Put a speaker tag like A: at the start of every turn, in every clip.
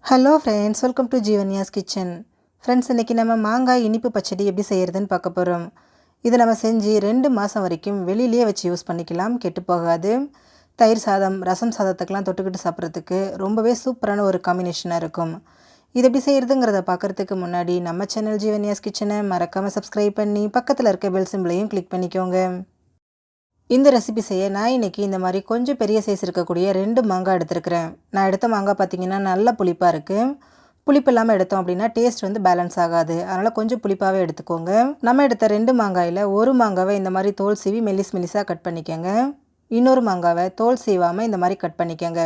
A: Hello friends, welcome to Jeevanya's kitchen. Friends, இன்றைக்கி நம்ம மாங்காய் இனிப்பு பச்சடி எப்படி செய்கிறதுன்னு பார்க்க போகிறோம். இதை நம்ம செஞ்சு 2 மாதம் வரைக்கும் வெளியிலேயே வச்சு யூஸ் பண்ணிக்கலாம், கெட்டு போகாது. தயிர் சாதம், ரசம் சாதத்துக்கெலாம் தொட்டுக்கிட்டு சாப்பிட்றதுக்கு ரொம்பவே சூப்பரான ஒரு காம்பினேஷனாக இருக்கும். இது எப்படி செய்கிறதுங்கிறத பார்க்குறதுக்கு முன்னாடி நம்ம சேனல் ஜீவன்யாஸ் கிச்சனை மறக்காமல் சப்ஸ்கிரைப் பண்ணி பக்கத்தில் இருக்க பெல் சிம்பிளையும் கிளிக் பண்ணிக்கோங்க. இந்த ரெசிபி செய்ய நான் இன்றைக்கி இந்த மாதிரி கொஞ்சம் பெரிய சைஸ் இருக்கக்கூடிய 2 மாங்காய் எடுத்துருக்கிறேன். நான் எடுத்த மாங்காய் பார்த்திங்கன்னா நல்ல புளிப்பாக இருக்குது. புளிப்பு இல்லாமல் எடுத்தோம் அப்படின்னா டேஸ்ட் பேலன்ஸ் ஆகாது. அதனால் கொஞ்சம் புளிப்பாகவே எடுத்துக்கோங்க. நம்ம எடுத்த 2 மாங்காயில் ஒரு மாங்காவை இந்த மாதிரி தோல் சீவி மெல்லிஸாக கட் பண்ணிக்கோங்க. இன்னொரு மாங்காவை தோல் சீவாமல் இந்த மாதிரி கட் பண்ணிக்கோங்க.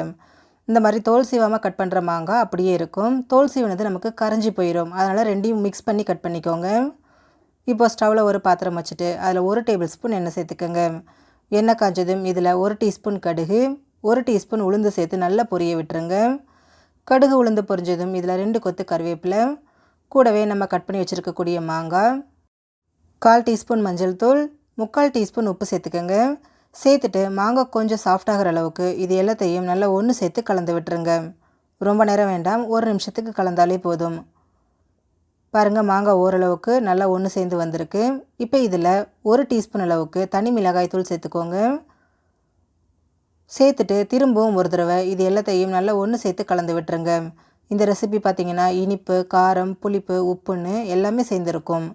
A: இந்த மாதிரி தோல் சீவாமல் கட் பண்ணுற மாங்காய் அப்படியே இருக்கும். தோல் சீவினது நமக்கு கரைஞ்சி போயிடும். அதனால் ரெண்டையும் மிக்ஸ் பண்ணி கட் பண்ணிக்கோங்க. இப்போ ஸ்டவ்வில் ஒரு பாத்திரம் வச்சுட்டு அதில் 1 டேபிள் ஸ்பூன் எண்ணெய் சேர்த்துக்கோங்க. எண்ணெய் காய்ச்சதும் இதில் 1 டீஸ்பூன் கடுகு, 1 டீஸ்பூன் உளுந்து சேர்த்து நல்லா பொரிய விட்டுருங்க. கடுகு உளுந்து பொரிஞ்சதும் இதில் 2 கொத்து கருவேப்பிலை, கூடவே நம்ம கட் பண்ணி வச்சுருக்கக்கூடிய மாங்காய், 1/4 டீஸ்பூன் மஞ்சள் தூள், 3/4 டீஸ்பூன் உப்பு சேர்த்துக்கோங்க. சேர்த்துட்டு மாங்காய் கொஞ்சம் சாஃப்டாகிற அளவுக்கு இது எல்லாத்தையும் நல்லா ஒன்று சேர்த்து கலந்து விட்டுருங்க. ரொம்ப நேரம் வேண்டாம், 1 நிமிஷத்துக்கு கலந்தாலே போதும். பாருங்கள், மாங்காய் ஓரளவுக்கு நல்லா ஒன்று சேர்ந்து வந்திருக்கு. இப்போ இதில் 1 டீஸ்பூன் அளவுக்கு தனி மிளகாய் தூள் சேர்த்துக்கோங்க. சேர்த்துட்டு திரும்பவும் ஒரு தடவை இது எல்லாத்தையும் நல்லா ஒன்று சேர்த்து கலந்து விட்டுருங்க. இந்த ரெசிபி பார்த்திங்கன்னா இனிப்பு, காரம், புளிப்பு, உப்புன்னு எல்லாமே சேர்ந்துருக்கும்.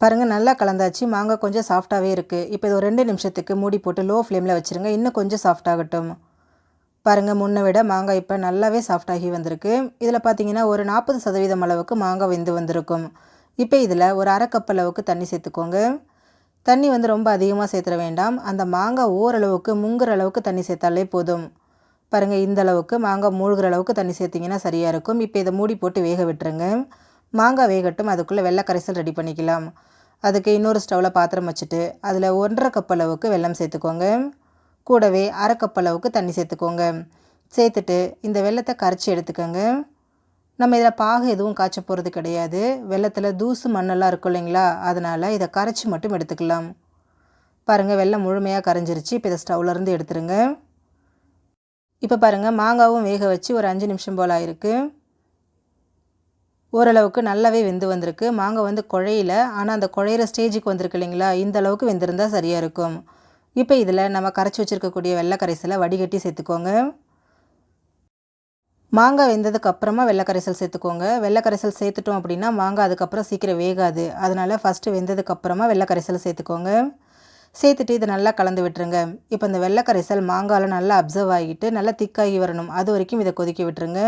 A: பாருங்கள், நல்லா கலந்தாச்சு. மாங்காய் கொஞ்சம் சாஃப்டாகவே இருக்குது. இப்போ இது ஒரு 2 நிமிஷத்துக்கு மூடி போட்டு லோ ஃப்ளேமில் வச்சுருங்க. இன்னும் கொஞ்சம் சாஃப்டாகட்டும். பாருங்கள், முன்னை விட மாங்காய் இப்போ நல்லாவே சாஃப்டாகி வந்திருக்கு. இதில் பார்த்தீங்கன்னா ஒரு 40% அளவுக்கு மாங்காய் வெந்து வந்திருக்கும். இப்போ இதில் ஒரு 1/2 கப் அளவுக்கு தண்ணி சேர்த்துக்கோங்க. தண்ணி ரொம்ப அதிகமாக சேர்த்துட வேண்டாம். அந்த மாங்காய் ஓரளவுக்கு முங்குற அளவுக்கு தண்ணி சேர்த்தாலே போதும். பாருங்கள், இந்த அளவுக்கு மாங்காய் மூழ்கிற அளவுக்கு தண்ணி சேர்த்திங்கன்னா சரியாக இருக்கும். இப்போ இதை மூடி போட்டு வேக விட்டுருங்க. மாங்காய் வேகட்டும், அதுக்குள்ளே வெள்ளை கரைசல் ரெடி பண்ணிக்கலாம். அதுக்கு இன்னொரு ஸ்டவ்வில் பாத்திரம் வச்சுட்டு அதில் 1/2 கப் அளவுக்கு வெல்லம் சேர்த்துக்கோங்க. கூடவே 1/2 கப் அளவுக்கு தண்ணி சேர்த்துக்கோங்க. சேர்த்துட்டு இந்த வெல்லத்தை கரைச்சி எடுத்துக்கோங்க. நம்ம இதில் பாகு எதுவும் காய்ச்ச போகிறது கிடையாது. வெல்லத்தில் தூசு மண்ணெல்லாம் இருக்கும் இல்லைங்களா, அதனால் இதை கரைச்சி மட்டும் எடுத்துக்கலாம். பாருங்கள், வெல்லம் முழுமையாக கரைஞ்சிருச்சு. இப்போ இதை ஸ்டவ்லேருந்து எடுத்துருங்க. இப்போ பாருங்கள், மாங்காவும் வேக வச்சு ஒரு 5 நிமிஷம் போல் ஆயிருக்கு. ஓரளவுக்கு நல்லாவே வெந்து வந்திருக்கு. மாங்காய் குழையில, ஆனால் அந்த குழையிற ஸ்டேஜுக்கு வந்திருக்கு இல்லைங்களா, இந்த அளவுக்கு வெந்திருந்தால் சரியாக இருக்கும். இப்போ இதில் நம்ம கரைச்சி வச்சுருக்கக்கூடிய வெள்ளை கரைசலை வடிகட்டி சேர்த்துக்கோங்க. மாங்காய் வெந்ததுக்கு அப்புறமா வெள்ளை கரைசல் சேர்த்துக்கோங்க. வெள்ளை கரைசல் சேர்த்துட்டோம் அப்படின்னா மாங்காய் அதுக்கப்புறம் சீக்கிரம் வேகாது. அதனால் ஃபஸ்ட்டு வெந்ததுக்கு அப்புறமா வெள்ளை கரைசல் சேர்த்துக்கோங்க. சேர்த்துட்டு இதை நல்லா கலந்து விட்டுருங்க. இப்போ இந்த வெள்ளை கரைசல் மாங்காயில் நல்லா அப்சர்வ் ஆகிட்டு நல்லா திக்காகி வரணும். அது வரைக்கும் இதை கொதிக்க விட்டுருங்க.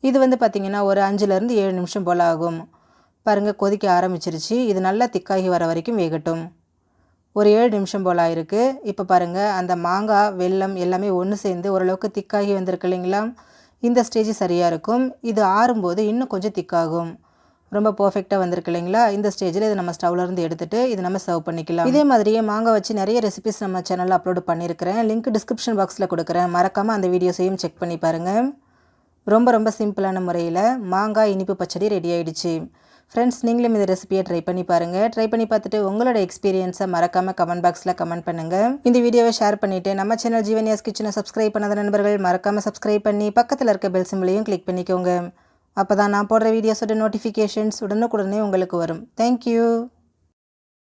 A: இது பார்த்திங்கன்னா ஒரு 5லேருந்து 7 நிமிஷம் போல் ஆகும். பாருங்கள், கொதிக்க ஆரம்பிச்சிருச்சு. இது நல்லா திக்காகி வர வரைக்கும் வேகட்டும். ஒரு 7 நிமிஷம் போல் ஆயிருக்கு. இப்போ பாருங்கள், அந்த மாங்காய், வெல்லம் எல்லாமே ஒன்று சேர்ந்து ஓரளவுக்கு திக்காகி வந்திருக்கு இல்லைங்களா, இந்த ஸ்டேஜ் சரியாக இருக்கும். இது ஆறும்போது இன்னும் கொஞ்சம் திக்காகும். ரொம்ப பர்ஃபெக்டாக வந்திருக்கு இல்லைங்களா. இந்த ஸ்டேஜில் இதை நம்ம ஸ்டவ்லேருந்து எடுத்துகிட்டு இதை நம்ம சர்வ் பண்ணிக்கலாம். இதே மாதிரியே மாங்காய் வச்சு நிறைய ரெசிபிஸ் நம்ம சேனலில் அப்லோட் பண்ணியிருக்கிறேன். லிங்க் டிஸ்கிரிப்ஷன் பாக்ஸில் கொடுக்குறேன். மறக்காமல் அந்த வீடியோஸையும் செக் பண்ணி பாருங்கள். ரொம்ப சிம்பிளான முறையில் மாங்காய் இனிப்பு பச்சடி ரெடி ஆகிடுச்சு. ஃப்ரெண்ட்ஸ், நீங்களும் இந்த ரெசிபியை ட்ரை பண்ணி பாருங்கள். ட்ரை பண்ணி பார்த்துட்டு உங்களோட எக்ஸ்பீரியன்ஸை மறக்காமல் கமெண்ட் பாக்ஸில் கமெண்ட் பண்ணுங்கள். இந்த வீடியோவை ஷேர் பண்ணிவிட்டு நம்ம சேனல் ஜீவன்யாஸ் கிச்சனை சப்ஸ்கிரைப் பண்ணாத நண்பர்கள் மறக்காமல் சப்ஸ்கிரைப் பண்ணி பக்கத்தில் இருக்க பெல் சிம்பிளையும் கிளிக் பண்ணிக்கோங்க. அப்போ தான் நான் போடுற வீடியோஸோட நோட்டிஃபிகேஷன்ஸ் உடனுக்குடனே உங்களுக்கு வரும். தேங்க்யூ.